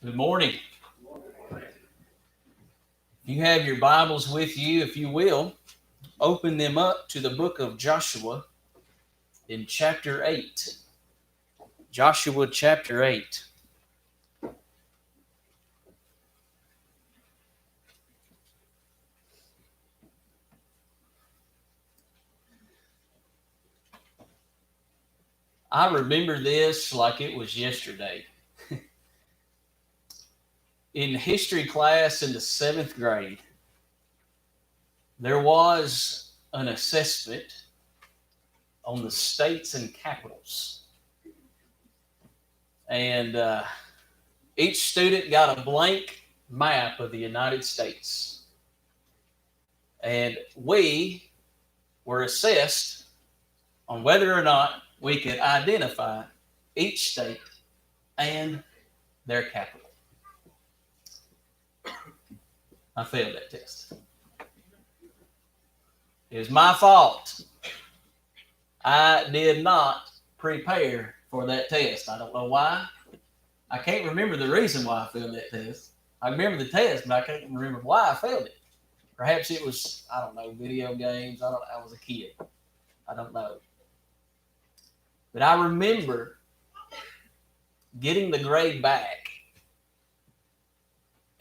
Good morning. If you have your Bibles with you, if you will, open them up to the book of Joshua in chapter 8. Joshua chapter 8. I remember this like it was yesterday. In history class in the 7th grade, there was an assessment on the states and capitals. And each student got a blank map of the United States. And we were assessed on whether or not we could identify each state and their capital. I failed that test. It was my fault. I did not prepare for that test. I don't know why. I can't remember the reason why I failed that test. I remember the test, but I can't remember why I failed it. Perhaps it was, I don't know, video games. I was a kid. I don't know. But I remember getting the grade back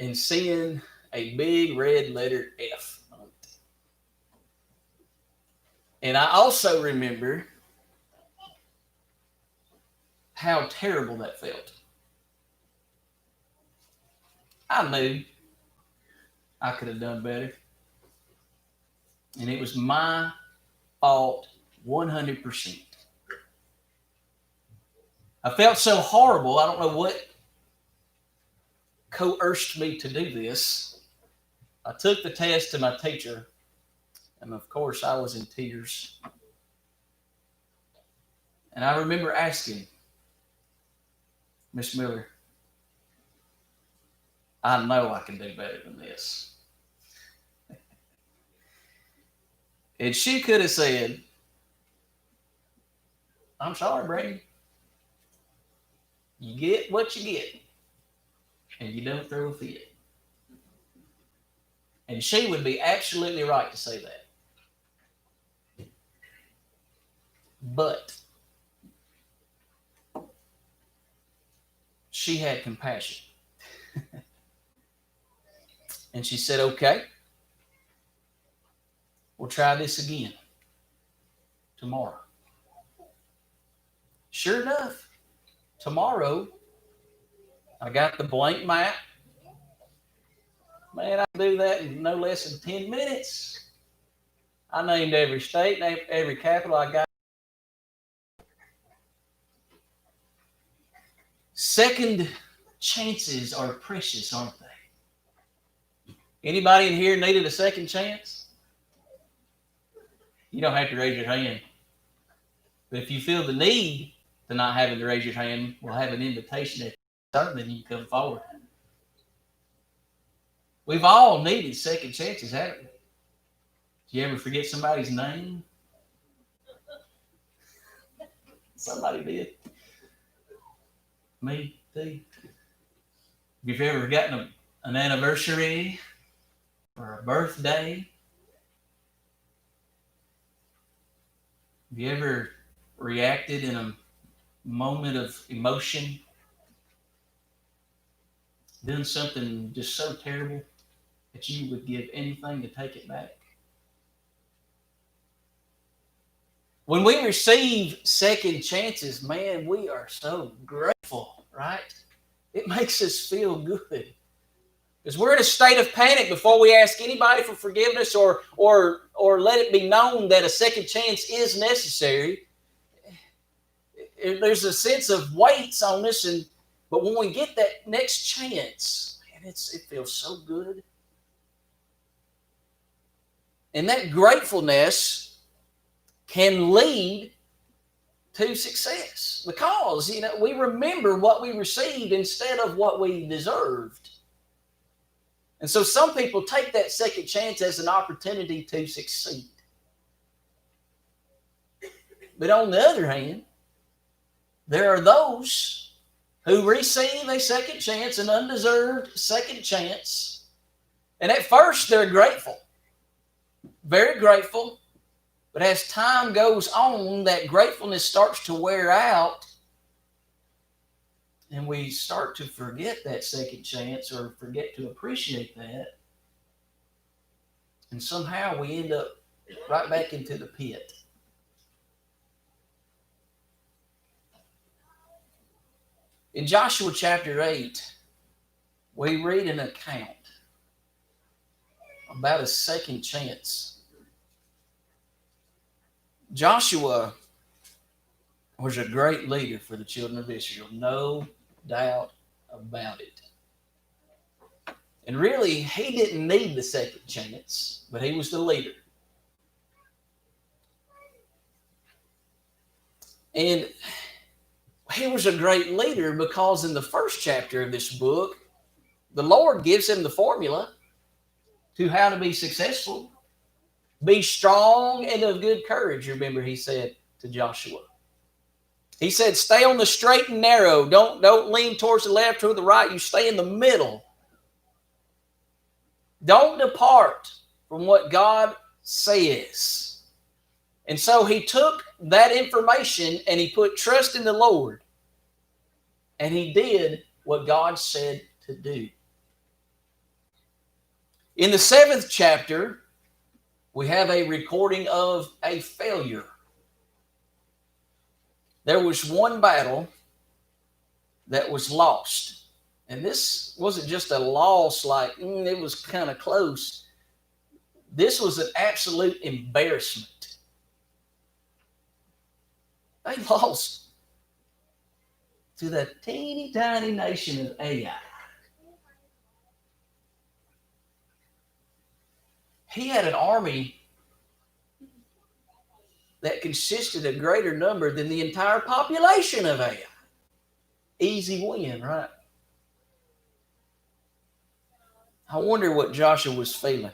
and seeing a big red letter F on it. And I also remember how terrible that felt. I knew I could have done better. And it was my fault 100%. I felt so horrible. I don't know what coerced me to do this. I took the test to my teacher, and of course I was in tears. And I remember asking, Miss Miller, I know I can do better than this. And she could have said, I'm sorry, Brandon. You get what you get, and you don't throw a fit. And she would be absolutely right to say that. But she had compassion. And she said, okay, we'll try this again tomorrow. Sure enough, tomorrow, I got the blank map. Man, I do that in no less than 10 minutes. I named every state, named every capital I got. Second chances are precious, aren't they? Anybody in here needed a second chance? You don't have to raise your hand. But if you feel the need to not having to raise your hand, we'll have an invitation at certainly you can come forward. We've all needed second chances, haven't we? Do you ever forget somebody's name? Somebody did. Me too. Have you ever gotten an anniversary or a birthday? Have you ever reacted in a moment of emotion? Done something just so terrible that you would give anything to take it back? When we receive second chances, man, we are so grateful, right? It makes us feel good. Because we're in a state of panic before we ask anybody for forgiveness or let it be known that a second chance is necessary. There's a sense of weights on this, but when we get that next chance, man, it feels so good. And that gratefulness can lead to success because, we remember what we received instead of what we deserved. And so some people take that second chance as an opportunity to succeed. But on the other hand, there are those who receive a second chance, an undeserved second chance. And at first, they're grateful, very grateful. But as time goes on, that gratefulness starts to wear out, and we start to forget that second chance or forget to appreciate that. And somehow we end up right back into the pit. In Joshua chapter 8, we read an account about a second chance. Joshua was a great leader for the children of Israel, no doubt about it. And really, he didn't need the second chance, but he was the leader. And he was a great leader because in the first chapter of this book, the Lord gives him the formula to how to be successful. Be strong and of good courage, remember he said to Joshua. He said, stay on the straight and narrow. Don't lean towards the left or the right. You stay in the middle. Don't depart from what God says. And so he took that information and he put trust in the Lord. And he did what God said to do. In the 7th chapter, we have a recording of a failure. There was one battle that was lost. And this wasn't just a loss like it was kind of close. This was an absolute embarrassment. They lost to the teeny tiny nation of Ai. He had an army that consisted of a greater number than the entire population of Ai. Easy win, right? I wonder what Joshua was feeling. I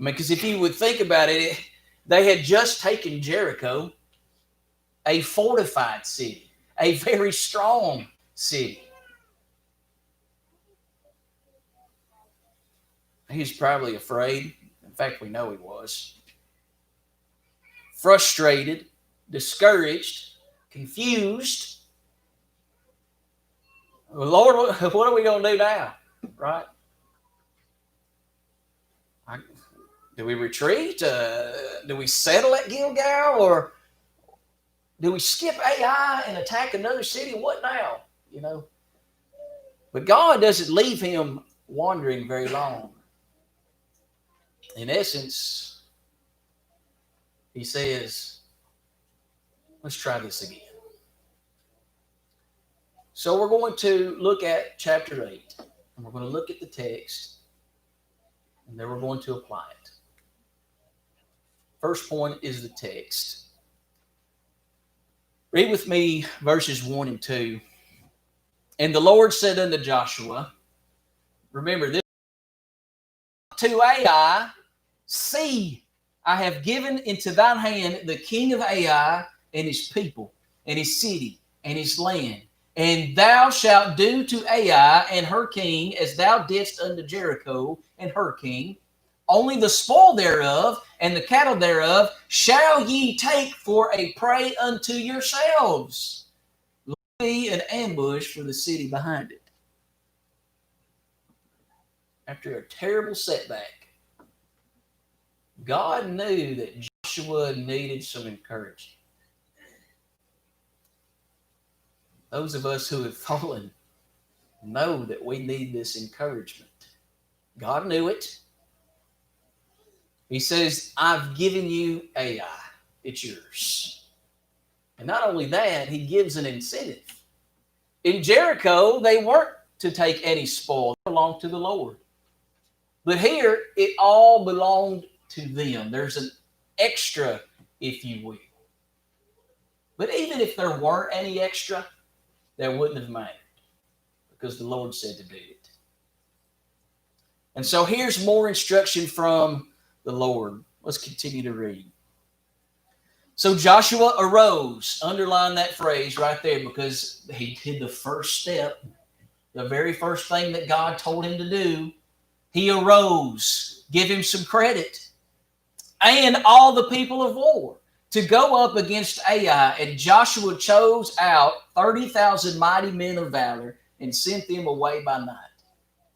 mean, because if you would think about it, they had just taken Jericho, a fortified city, a very strong city. He was probably afraid. In fact, we know he was. Frustrated, discouraged, confused. Well, Lord, what are we going to do now? Right? Do we retreat? Do we settle at Gilgal? Or do we skip Ai and attack another city? What now? You know? But God doesn't leave him wandering very long. In essence, he says, let's try this again. So we're going to look at chapter 8. And we're going to look at the text. And then we're going to apply it. First point is the text. Read with me verses 1 and 2. And the Lord said unto Joshua, remember this, to Ai, see, I have given into thine hand the king of Ai and his people, and his city, and his land. And thou shalt do to Ai and her king as thou didst unto Jericho and her king. Only the spoil thereof and the cattle thereof shall ye take for a prey unto yourselves. Lay an ambush for the city behind it. After a terrible setback, God knew that Joshua needed some encouragement. Those of us who have fallen know that we need this encouragement. God knew it. He says, I've given you Ai. It's yours. And not only that, he gives an incentive. In Jericho, they weren't to take any spoil. It belonged to the Lord. But here, it all belonged to them. There's an extra, if you will. But even if there weren't any extra, that wouldn't have mattered because the Lord said to do it. And so here's more instruction from the Lord. Let's continue to read. So Joshua arose. Underline that phrase right there, because he did the first step, the very first thing that God told him to do. He arose. Give him some credit. And all the people of war to go up against Ai. And Joshua chose out 30,000 mighty men of valor and sent them away by night.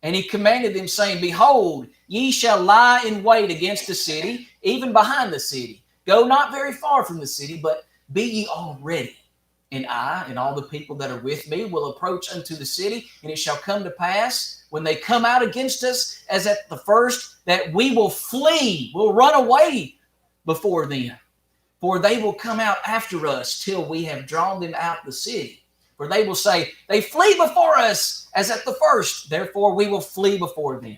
And he commanded them, saying, Behold, ye shall lie in wait against the city, even behind the city. Go not very far from the city, but be ye all ready. And I and all the people that are with me will approach unto the city, and it shall come to pass, when they come out against us, as at the first, that we will flee, will run away before them. For they will come out after us till we have drawn them out the city. For they will say, They flee before us, as at the first. Therefore we will flee before them.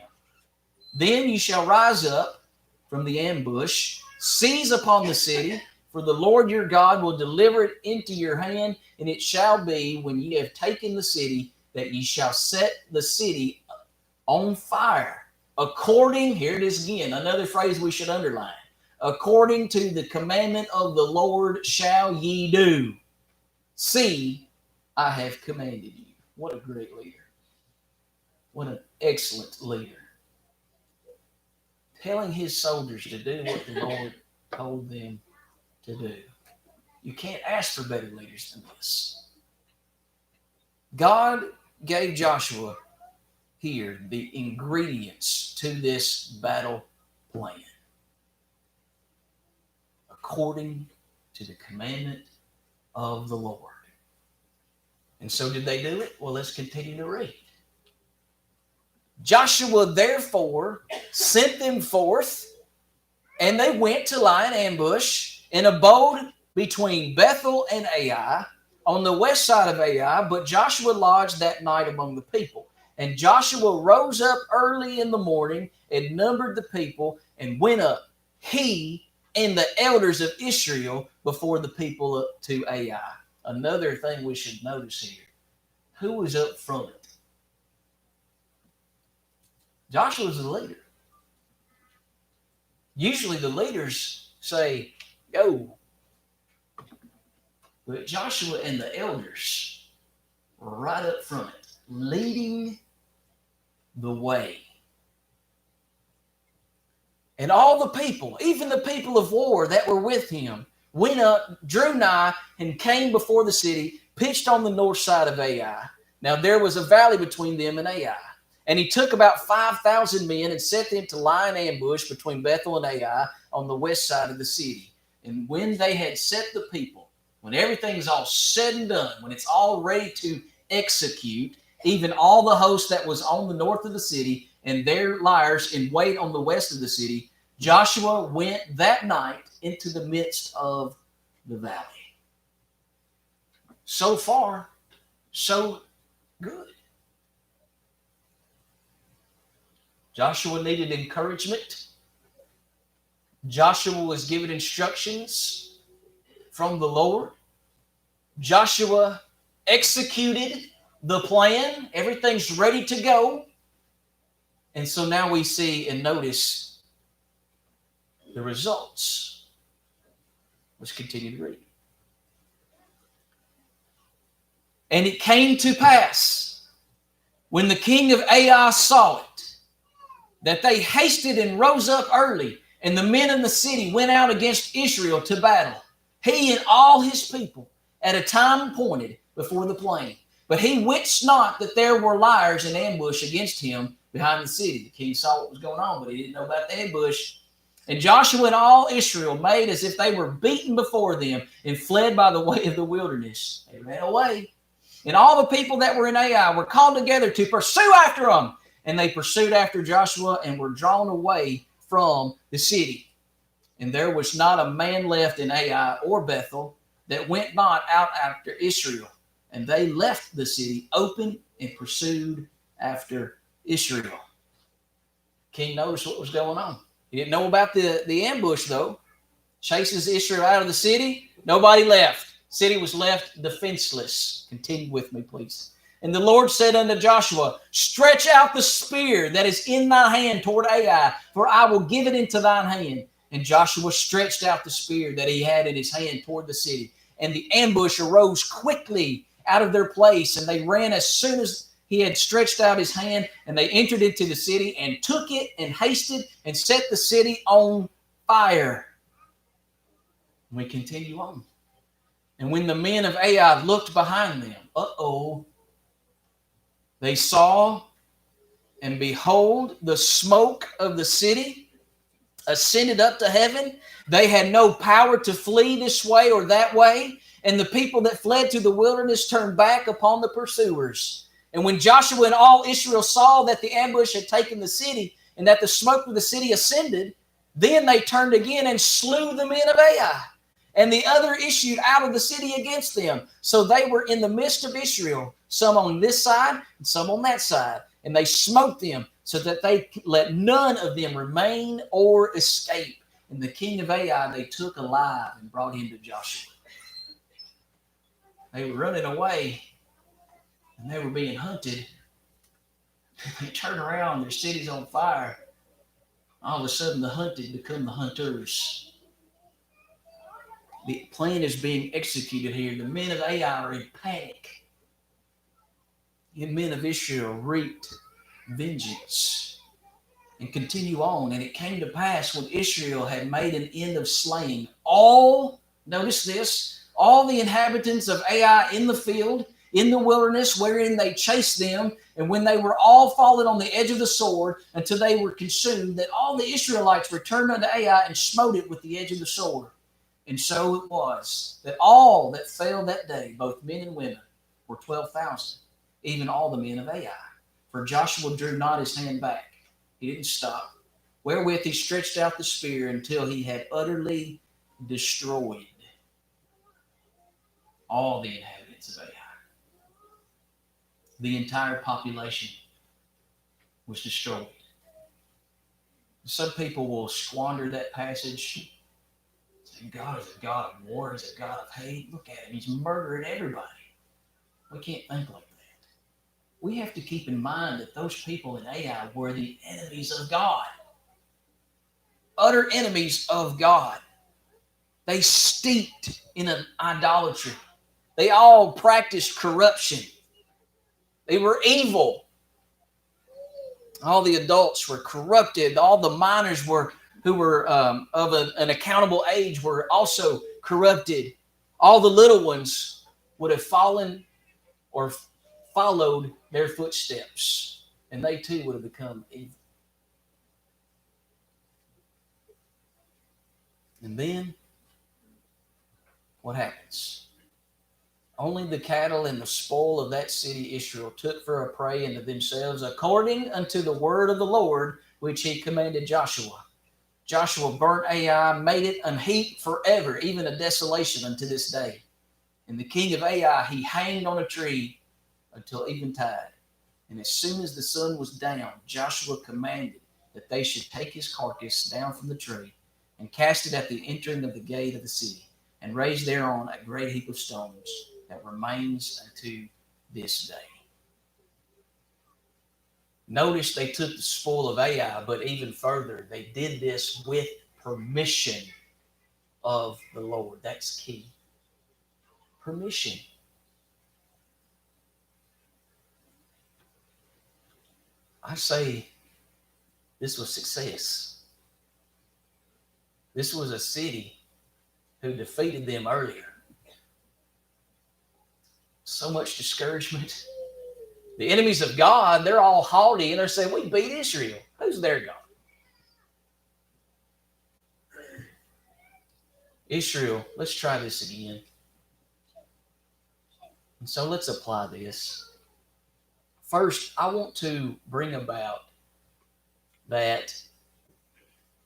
Then ye shall rise up from the ambush, seize upon the city, for the Lord your God will deliver it into your hand. And it shall be, when ye have taken the city, that ye shall set the city on fire. According, here it is again, another phrase we should underline. According to the commandment of the Lord shall ye do. See, I have commanded you. What a great leader. What an excellent leader. Telling his soldiers to do what the Lord told them to do. You can't ask for better leaders than this. God gave Joshua here the ingredients to this battle plan, according to the commandment of the Lord. And so did they do it? Well, let's continue to read. Joshua therefore sent them forth, and they went to lie in ambush and abode between Bethel and Ai, on the west side of Ai. But Joshua lodged that night among the people. And Joshua rose up early in the morning and numbered the people and went up, he and the elders of Israel, before the people up to Ai. Another thing we should notice here. Who was up front? Joshua was the leader. Usually the leaders say, go. But Joshua and the elders were right up front, leading the way. And all the people, even the people of war that were with him, went up, drew nigh, and came before the city, pitched on the north side of Ai. Now there was a valley between them and Ai. And he took about 5,000 men and set them to lie in ambush between Bethel and Ai on the west side of the city. And when they had set the people, when everything's all said and done, when it's all ready to execute, even all the host that was on the north of the city and their liers in wait on the west of the city, Joshua went that night into the midst of the valley. So far, so good. Joshua needed encouragement. Joshua was given instructions from the Lord. Joshua executed the plan. Everything's ready to go. And so now we see and notice the results. Let's continue to read. And it came to pass, when the king of Ai saw it, that they hasted and rose up early, and the men in the city went out against Israel to battle, he and all his people, at a time appointed before the plain. But he wist not that there were liers in ambush against him behind the city. The king saw what was going on, but he didn't know about the ambush. And Joshua and all Israel made as if they were beaten before them and fled by the way of the wilderness. They ran away. And all the people that were in Ai were called together to pursue after them. And they pursued after Joshua and were drawn away from the city. And there was not a man left in Ai or Bethel that went not out after Israel. And they left the city open and pursued after Israel. King noticed what was going on. He didn't know about the ambush, though. Chases Israel out of the city. Nobody left. City was left defenseless. Continue with me, please. And the Lord said unto Joshua, stretch out the spear that is in thy hand toward Ai, for I will give it into thine hand. And Joshua stretched out the spear that he had in his hand toward the city. And the ambush arose quickly out of their place, and they ran as soon as he had stretched out his hand, and they entered into the city and took it and hasted and set the city on fire. We continue on. And when the men of Ai looked behind them, they saw, and behold, the smoke of the city ascended up to heaven. They had no power to flee this way or that way. And the people that fled to the wilderness turned back upon the pursuers. And when Joshua and all Israel saw that the ambush had taken the city and that the smoke of the city ascended, then they turned again and slew the men of Ai. And the other issued out of the city against them. So they were in the midst of Israel, some on this side and some on that side. And they smote them so that they let none of them remain or escape. And the king of Ai they took alive and brought him to Joshua. They were running away and they were being hunted. They turn around, their city's on fire. All of a sudden the hunted become the hunters. The plan is being executed here. The men of Ai are in panic. The men of Israel reaped vengeance and continue on. And it came to pass when Israel had made an end of slaying all, notice this, all the inhabitants of Ai in the field, in the wilderness wherein they chased them, and when they were all fallen on the edge of the sword until they were consumed, that all the Israelites returned unto Ai and smote it with the edge of the sword. And so it was that all that fell that day, both men and women, were 12,000, even all the men of Ai. For Joshua drew not his hand back. He didn't stop. Wherewith he stretched out the spear until he had utterly destroyed all the inhabitants of Ai. The entire population was destroyed. Some people will squander that passage. God is a God of war. He's a God of hate. Look at him. He's murdering everybody. We can't think like that. We have to keep in mind that those people in Ai were the enemies of God. Utter enemies of God. They steeped in an idolatry. They all practiced corruption. They were evil. All the adults were corrupted. All the minors who were of an accountable age were also corrupted. All the little ones would have fallen or followed their footsteps, and they too would have become evil. And then, what happens? Only the cattle and the spoil of that city Israel took for a prey unto themselves, according unto the word of the Lord, which he commanded Joshua. Joshua burnt Ai, made it an heap forever, even a desolation unto this day. And the king of Ai he hanged on a tree until eventide. And as soon as the sun was down, Joshua commanded that they should take his carcass down from the tree and cast it at the entering of the gate of the city, and raise thereon a great heap of stones that remains unto this day. Notice they took the spoil of Ai, but even further, they did this with permission of the Lord. That's key. Permission. I say this was success. This was a city who defeated them earlier. So much discouragement. The enemies of God, they're all haughty and they're saying, we beat Israel. Who's their God? Israel, let's try this again. And so let's apply this. First, I want to bring about that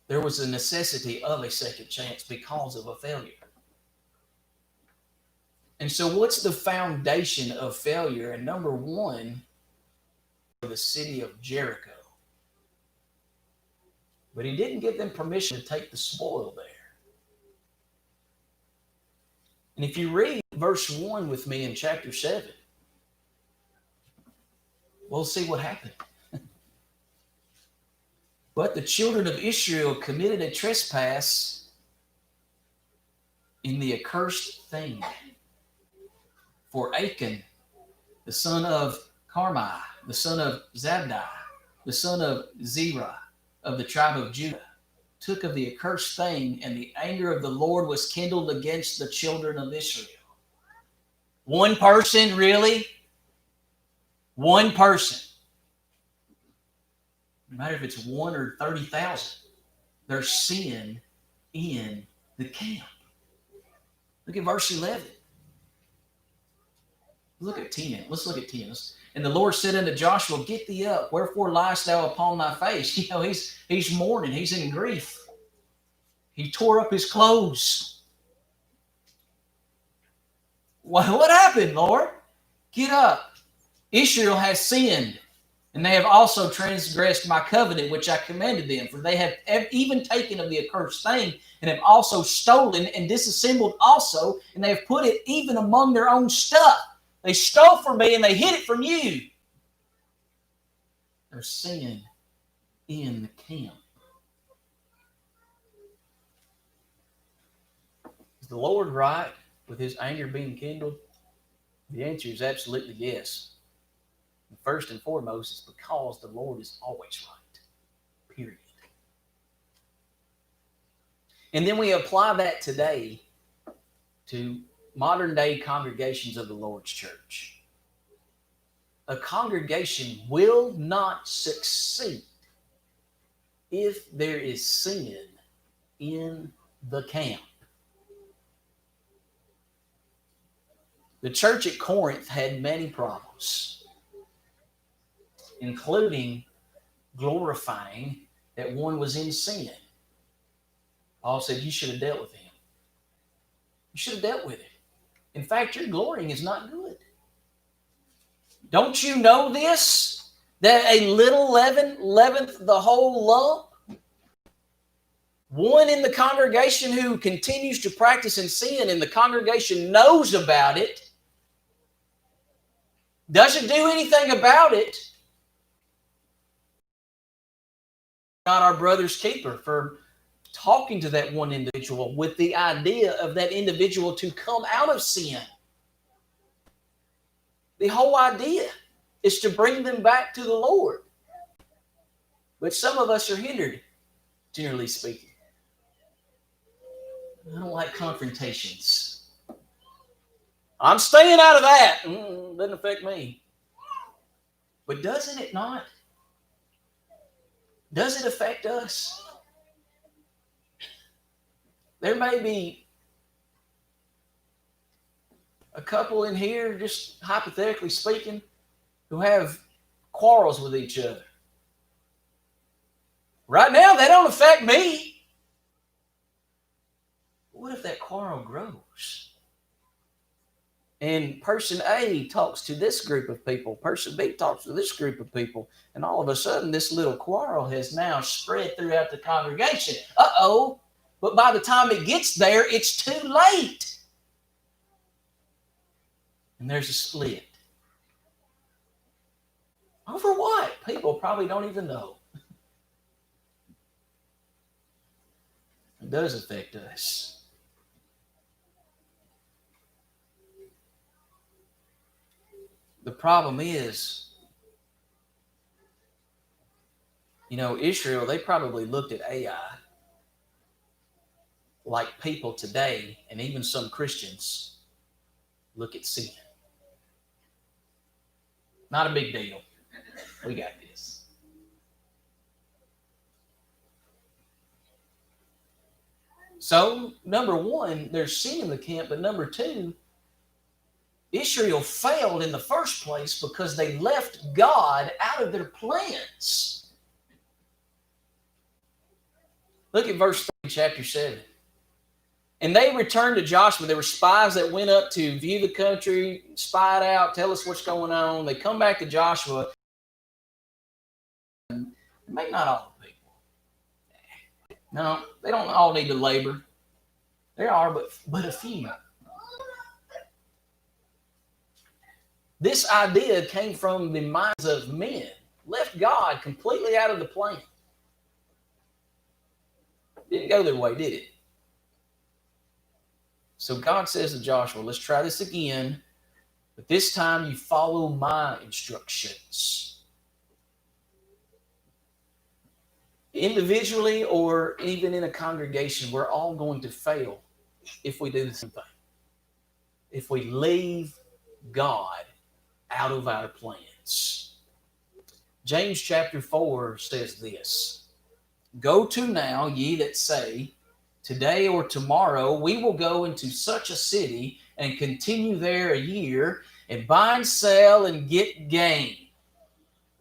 there was a necessity of a second chance because of a failure. And so what's the foundation of failure? And number one, the city of Jericho. But he didn't give them permission to take the spoil there. And if you read verse 1 with me in chapter 7, we'll see what happened. But the children of Israel committed a trespass in the accursed thing. For Achan, the son of Carmi, the son of Zabdi, the son of Zerah, of the tribe of Judah, took of the accursed thing, and the anger of the Lord was kindled against the children of Israel. One person, really? One person. No matter if it's 1 or 30,000, there's sin in the camp. Look at verse 11. Look at 10. Let's look at 10. And the Lord said unto Joshua, Get thee up, wherefore liest thou upon thy face? You know, he's mourning, he's in grief. He tore up his clothes. What happened, Lord? Get up. Israel has sinned, and they have also transgressed my covenant, which I commanded them. For they have even taken of the accursed thing, and have also stolen and disassembled also, and they have put it even among their own stuff. They stole from me, and they hid it from you. There's sin in the camp. Is the Lord right with his anger being kindled? The answer is absolutely yes. And first and foremost, it's because the Lord is always right. Period. And then we apply that today to modern day congregations of the Lord's church. A congregation will not succeed if there is sin in the camp. The church at Corinth had many problems, including glorifying that one was in sin. Paul said, you should have dealt with him. You should have dealt with it. In fact, your glorying is not good. Don't you know this? That a little leaven leaveneth the whole lump? One in the congregation who continues to practice in sin, and the congregation knows about it, doesn't do anything about it. Not our brother's keeper for talking to that one individual with the idea of that individual to come out of sin. The whole idea is to bring them back to the Lord. But some of us are hindered, generally speaking. I don't like confrontations. I'm staying out of that. Doesn't affect me. But doesn't it not? Does it affect us? There may be a couple in here, just hypothetically speaking, who have quarrels with each other. Right now, they don't affect me. What if that quarrel grows? And person A talks to this group of people. Person B talks to this group of people. And all of a sudden, this little quarrel has now spread throughout the congregation. Uh-oh. But by the time it gets there, it's too late. And there's a split. Over what? People probably don't even know. It does affect us. The problem is, Israel, they probably looked at Ai like people today, and even some Christians, look at sin. Not a big deal. We got this. So, number one, there's sin in the camp, but number two, Israel failed in the first place because they left God out of their plans. Look at verse 3, chapter 7. And they returned to Joshua. There were spies that went up to view the country, spy it out, tell us what's going on. They come back to Joshua. Maybe not all the people. No, they don't all need to labor. There are, but a few. This idea came from the minds of men, left God completely out of the plan. Didn't go their way, did it? So God says to Joshua, let's try this again, but this time you follow my instructions. Individually or even in a congregation, we're all going to fail if we do the same thing. If we leave God out of our plans. James chapter 4 says this, go to now, ye that say, today or tomorrow we will go into such a city and continue there a year and buy and sell and get gain.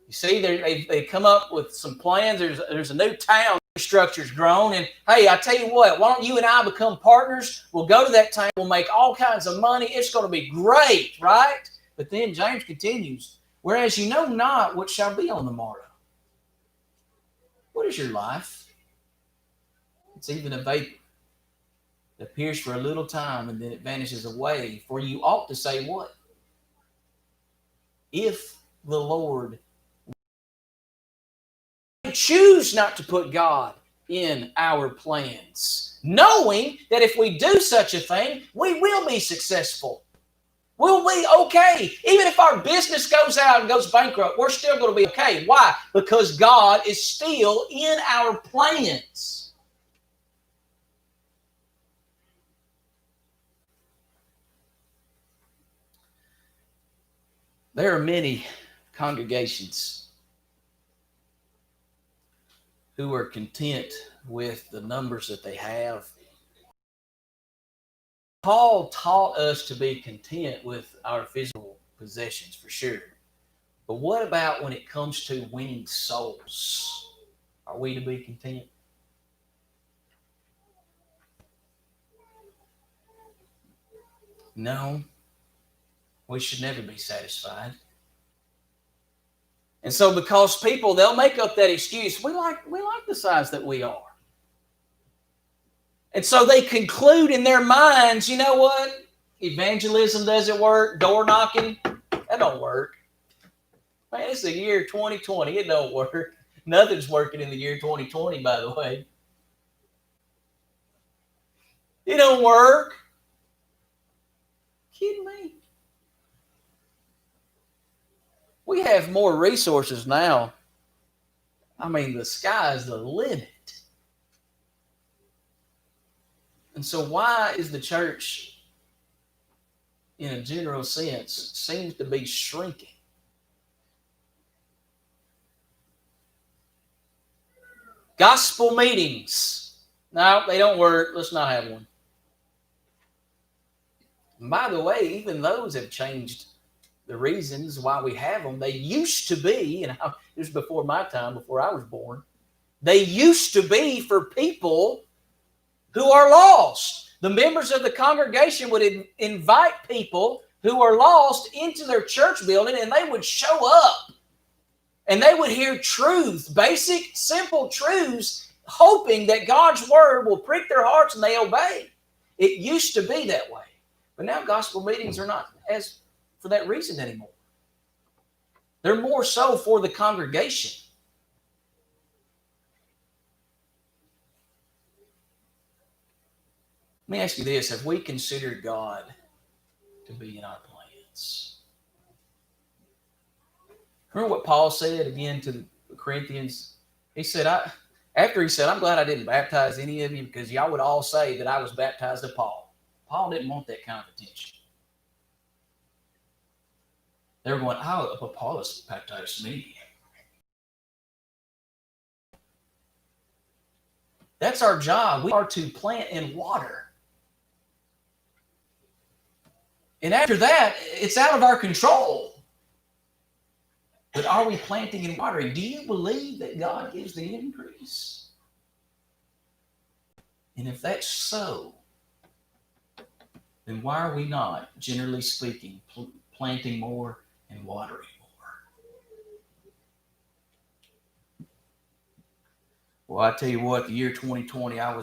You see, they come up with some plans. There's a new town structure's grown, and hey, I tell you what, why don't you and I become partners? We'll go to that town. We'll make all kinds of money. It's going to be great, right? But then James continues, whereas you know not what shall be on the morrow. What is your life? It's even a vapor that appears for a little time and then it vanishes away. For you ought to say what? If the Lord choose not to put God in our plans, knowing that if we do such a thing, we will be successful. We'll be okay. Even if our business goes out and goes bankrupt, we're still going to be okay. Why? Because God is still in our plans. There are many congregations who are content with the numbers that they have. Paul taught us to be content with our physical possessions, for sure. But what about when it comes to winning souls? Are we to be content? No, we should never be satisfied. And so because people, they'll make up that excuse, we like the size that we are. And so they conclude in their minds, you know what? Evangelism doesn't work. Door knocking, that don't work. Man, it's the year 2020. It don't work. Nothing's working in the year 2020, by the way. It don't work. Kidding me? We have more resources now. I mean, the sky is the limit. And so why is the church, in a general sense, seems to be shrinking? Gospel meetings. No, they don't work. Let's not have one. And by the way, even those have changed the reasons why we have them. They used to be, and this was before my time, before I was born, they used to be for people who are lost. The members of the congregation would invite people who are lost into their church building, and they would show up. And they would hear truths, basic, simple truths, hoping that God's word will prick their hearts and they obey. It used to be that way. But now gospel meetings are not as for that reason anymore. They're more so for the congregation. Let me ask you this. Have we considered God to be in our plans? Remember what Paul said again to the Corinthians? He said, I'm glad I didn't baptize any of you because y'all would all say that I was baptized of Paul. Paul didn't want that kind of attention. They were going, but Paul has baptized me. That's our job. We are to plant and water. And after that, it's out of our control. But are we planting and watering? Do you believe that God gives the increase? And if that's so, then why are we not, generally speaking, planting more and watering more? Well, I tell you what, the year 2020, I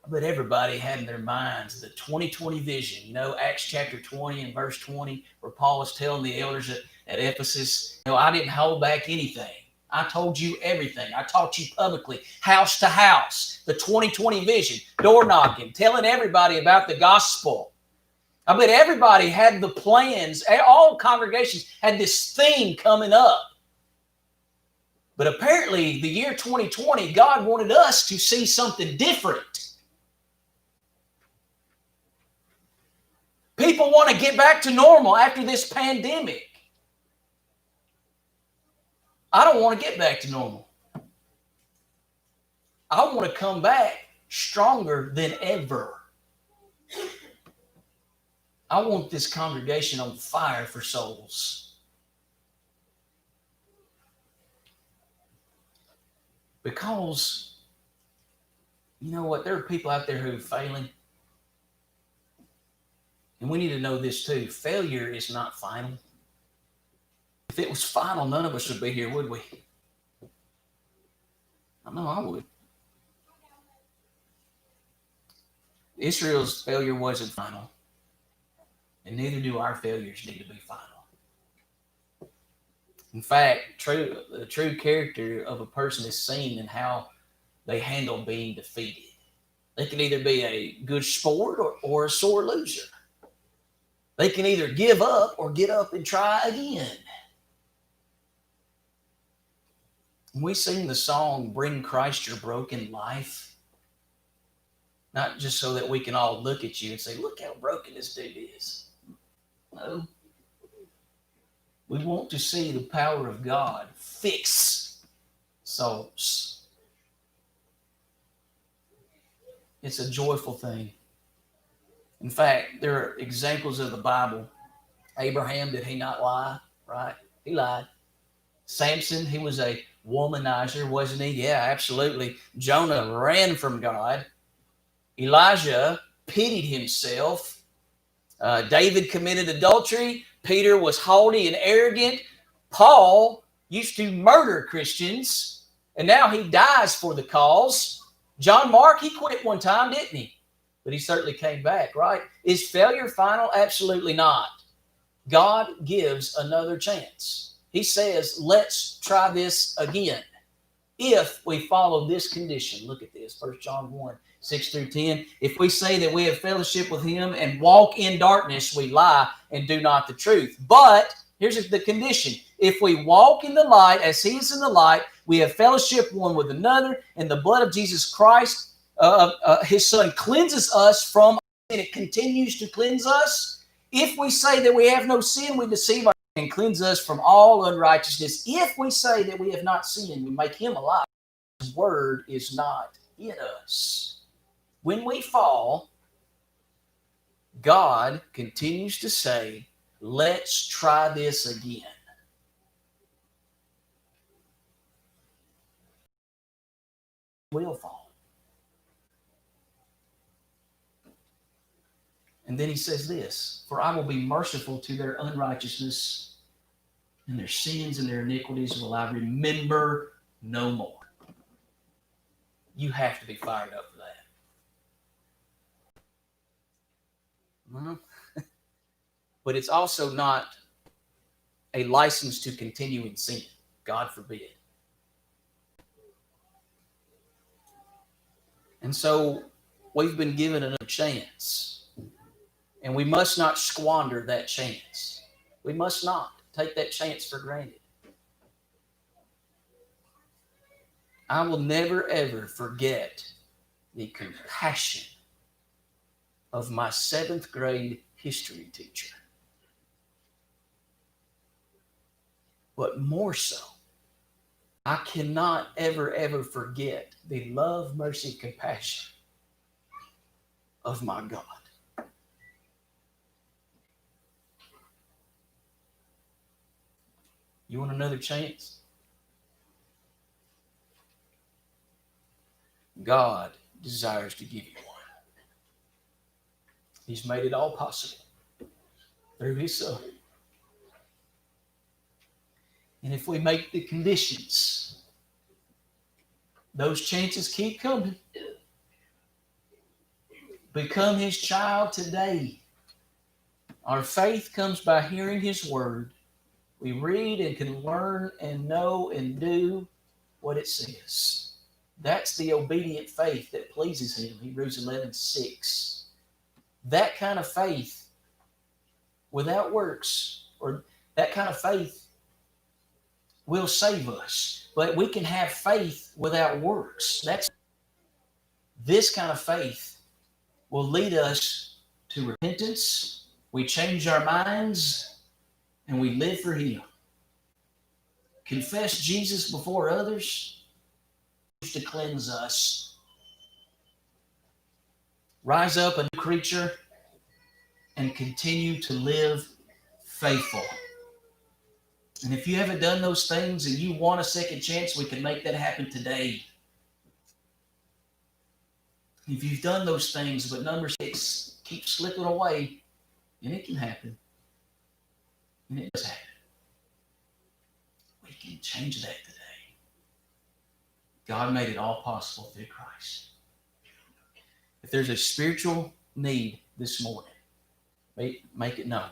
bet everybody had in their minds the 2020 vision. You know, Acts chapter 20 and verse 20, where Paul is telling the elders at Ephesus, I didn't hold back anything. I told you everything. I taught you publicly, house to house, the 2020 vision, door knocking, telling everybody about the gospel. I bet everybody had the plans. All congregations had this theme coming up. But apparently, the year 2020, God wanted us to see something different. People want to get back to normal after this pandemic. I don't want to get back to normal. I want to come back stronger than ever. I want this congregation on fire for souls. Because, you know what, there are people out there who are failing. And we need to know this too. Failure is not final. If it was final, none of us would be here, would we? I know I would. Israel's failure wasn't final. And neither do our failures need to be final. In fact, the true character of a person is seen in how they handle being defeated. They can either be a good sport or a sore loser. They can either give up or get up and try again. We sing the song, Bring Christ Your Broken Life. Not just so that we can all look at you and say, look how broken this dude is. No. We want to see the power of God fix souls. It's a joyful thing. In fact, there are examples of the Bible. Abraham, did he not lie? Right? He lied. Samson, he was a womanizer, wasn't he? Yeah, absolutely. Jonah ran from God. Elijah pitied himself. David committed adultery. Peter was haughty and arrogant. Paul used to murder Christians, and now he dies for the cause. John Mark, he quit one time, didn't he? But he certainly came back, right? Is failure final? Absolutely not. God gives another chance. He says, let's try this again. If we follow this condition, look at this, 1 John 1, 6 through 10. If we say that we have fellowship with him and walk in darkness, we lie and do not the truth. But here's the condition. If we walk in the light as he is in the light, we have fellowship one with another, and the blood of Jesus Christ, his son, cleanses us from, and it continues to cleanse us. If we say that we have no sin, we deceive ourselves and cleanse us from all unrighteousness. If we say that we have not sinned, we make him alive. His word is not in us. When we fall, God continues to say, let's try this again. We'll fall. And then he says this, for I will be merciful to their unrighteousness, and their sins and their iniquities will I remember no more. You have to be fired up for that. But it's also not a license to continue in sin. God forbid. And so we've been given another chance. And we must not squander that chance. We must not take that chance for granted. I will never, ever forget the compassion of my 7th grade history teacher. But more so, I cannot ever, ever forget the love, mercy, compassion of my God. You want another chance? God desires to give you one. He's made it all possible through his Son. And if we make the conditions, those chances keep coming. Become his child today. Our faith comes by hearing his word. We read and can learn and know and do what it says. That's the obedient faith that pleases him. Hebrews 11:6. That kind of faith without works, or that kind of faith will save us. But we can have faith without works. This kind of faith will lead us to repentance. We change our minds and we live for him. Confess Jesus before others to cleanse us. Rise up a new creature and continue to live faithful. And if you haven't done those things and you want a second chance, we can make that happen today. If you've done those things, but number 6 keeps slipping away, and it can happen. And it does happen. We can change that today. God made it all possible through Christ. If there's a spiritual need this morning, make it known.